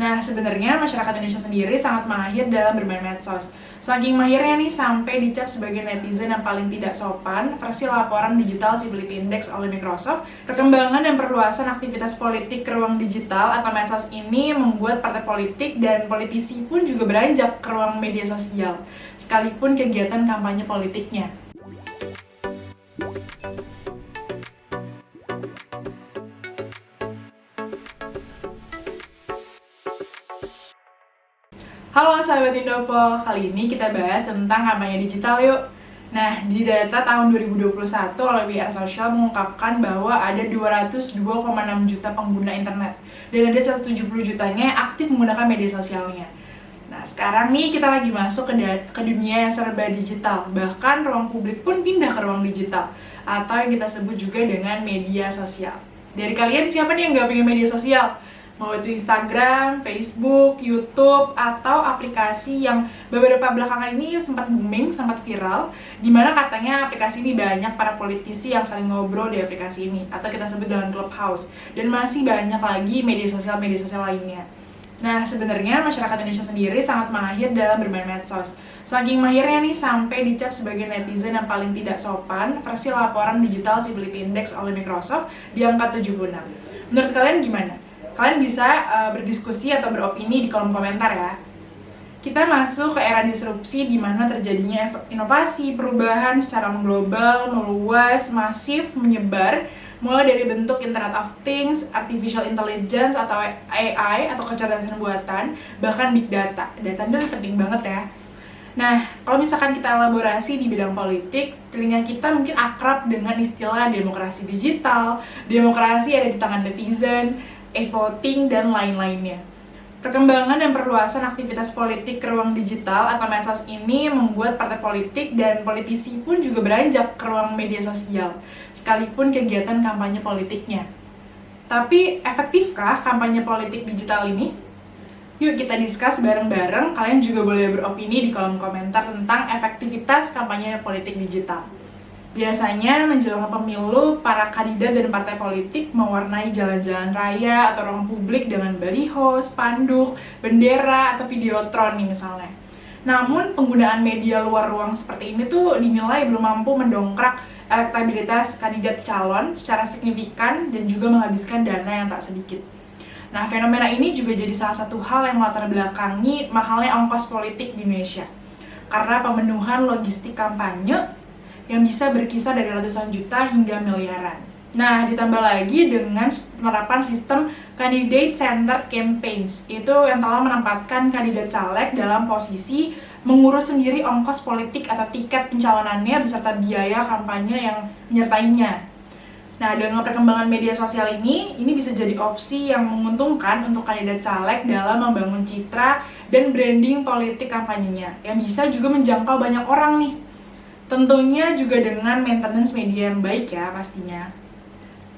Nah, sebenarnya masyarakat Indonesia sendiri sangat mahir dalam bermain medsos. Saking mahirnya nih sampai dicap sebagai netizen yang paling tidak sopan, versi laporan Digital Civility Index oleh Microsoft, perkembangan dan perluasan aktivitas politik ke ruang digital atau medsos ini membuat partai politik dan politisi pun juga beranjak ke ruang media sosial, sekalipun kegiatan kampanye politiknya. Halo sahabat Indopol, kali ini kita bahas tentang kampanye digital yuk. Nah, di data tahun 2021 oleh WR Social mengungkapkan bahwa ada 202,6 juta pengguna internet dan ada 170 jutanya yang aktif menggunakan media sosialnya. Nah, sekarang nih kita lagi masuk ke dunia yang serba digital, bahkan ruang publik pun pindah ke ruang digital atau yang kita sebut juga dengan media sosial. Dari kalian siapa nih yang nggak punya media sosial? Mau itu Instagram, Facebook, YouTube, atau aplikasi yang beberapa belakangan ini sempat booming, sempat viral, dimana katanya aplikasi ini banyak para politisi yang saling ngobrol di aplikasi ini, atau kita sebut dengan Clubhouse, dan masih banyak lagi media sosial lainnya. Nah, sebenarnya masyarakat Indonesia sendiri sangat mahir dalam bermain medsos. Saking mahirnya nih sampai dicap sebagai netizen yang paling tidak sopan, versi laporan Digital Civility Index oleh Microsoft di angka 76. Menurut kalian gimana? Kalian bisa berdiskusi atau beropini di kolom komentar ya. Kita masuk ke era disrupsi di mana terjadinya inovasi, perubahan secara global, meluas, masif, menyebar, mulai dari bentuk Internet of Things, Artificial Intelligence atau AI atau kecerdasan buatan, bahkan Big Data. Data itu penting banget ya. Nah, kalau misalkan kita elaborasi di bidang politik, telinga kita mungkin akrab dengan istilah demokrasi digital, demokrasi ada di tangan netizen, e-voting, dan lain-lainnya. Perkembangan dan perluasan aktivitas politik ke ruang digital atau medsos ini membuat partai politik dan politisi pun juga beranjak ke ruang media sosial, sekalipun kegiatan kampanye politiknya. Tapi, efektifkah kampanye politik digital ini? Yuk kita discuss bareng-bareng, kalian juga boleh beropini di kolom komentar tentang efektivitas kampanye politik digital. Biasanya menjelang pemilu, para kandidat dan partai politik mewarnai jalan-jalan raya atau ruang publik dengan baliho, spanduk, bendera, atau videotron nih misalnya. Namun, penggunaan media luar ruang seperti ini tuh dinilai belum mampu mendongkrak elektabilitas kandidat calon secara signifikan dan juga menghabiskan dana yang tak sedikit. Nah, fenomena ini juga jadi salah satu hal yang melatar belakangi mahalnya ongkos politik di Indonesia. Karena pemenuhan logistik kampanye yang bisa berkisar dari ratusan juta hingga miliaran. Nah, ditambah lagi dengan penerapan sistem Candidate Centered Campaigns, itu yang telah menempatkan kandidat caleg dalam posisi mengurus sendiri ongkos politik atau tiket pencalonannya beserta biaya kampanye yang menyertainya. Nah, dengan perkembangan media sosial ini bisa jadi opsi yang menguntungkan untuk kandidat caleg dalam membangun citra dan branding politik kampanyenya, yang bisa juga menjangkau banyak orang nih. Tentunya juga dengan maintenance media yang baik ya pastinya.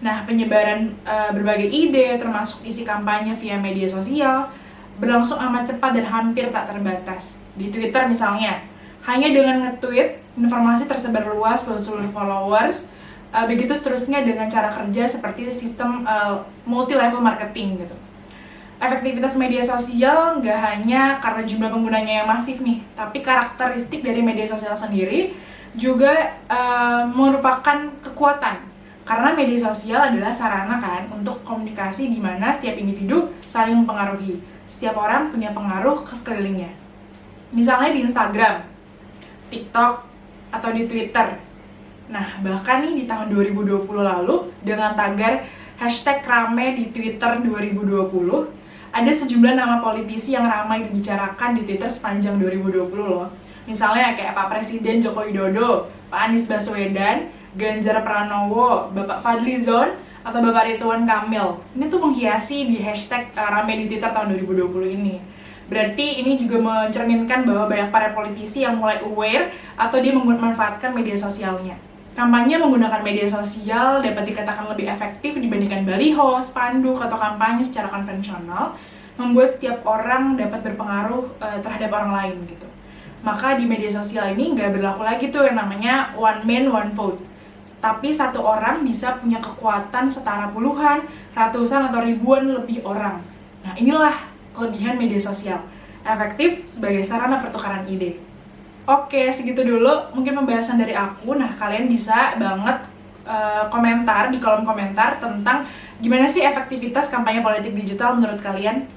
Nah, penyebaran berbagai ide termasuk isi kampanye via media sosial berlangsung amat cepat dan hampir tak terbatas. Di Twitter misalnya, hanya dengan nge-tweet, informasi tersebar luas ke seluruh followers, begitu seterusnya dengan cara kerja seperti sistem multi-level marketing gitu. Efektivitas media sosial nggak hanya karena jumlah penggunanya yang masif nih, tapi karakteristik dari media sosial sendiri juga merupakan kekuatan. Karena media sosial adalah sarana kan untuk komunikasi di mana setiap individu saling mempengaruhi. Setiap orang punya pengaruh ke sekelilingnya. Misalnya di Instagram, TikTok, atau di Twitter. Nah, bahkan nih di tahun 2020 lalu dengan tagar #rame di Twitter 2020, ada sejumlah nama politisi yang ramai dibicarakan di Twitter sepanjang 2020 loh. Misalnya kayak Pak Presiden Joko Widodo, Pak Anies Baswedan, Ganjar Pranowo, Bapak Fadlizon, atau Bapak Ridwan Kamil. Ini tuh menghiasi di #rame di Twitter tahun 2020 ini. Berarti ini juga mencerminkan bahwa banyak para politisi yang mulai aware atau dia memanfaatkan media sosialnya. Kampanye menggunakan media sosial dapat dikatakan lebih efektif dibandingkan baliho, spanduk, atau kampanye secara konvensional, membuat setiap orang dapat berpengaruh terhadap orang lain gitu. Maka di media sosial ini nggak berlaku lagi tuh yang namanya one man, one vote. Tapi satu orang bisa punya kekuatan setara puluhan, ratusan, atau ribuan lebih orang. Nah, inilah kelebihan media sosial. Efektif sebagai sarana pertukaran ide. Oke, segitu dulu mungkin pembahasan dari aku. Nah, kalian bisa banget komentar di kolom komentar tentang gimana sih efektivitas kampanye politik digital menurut kalian.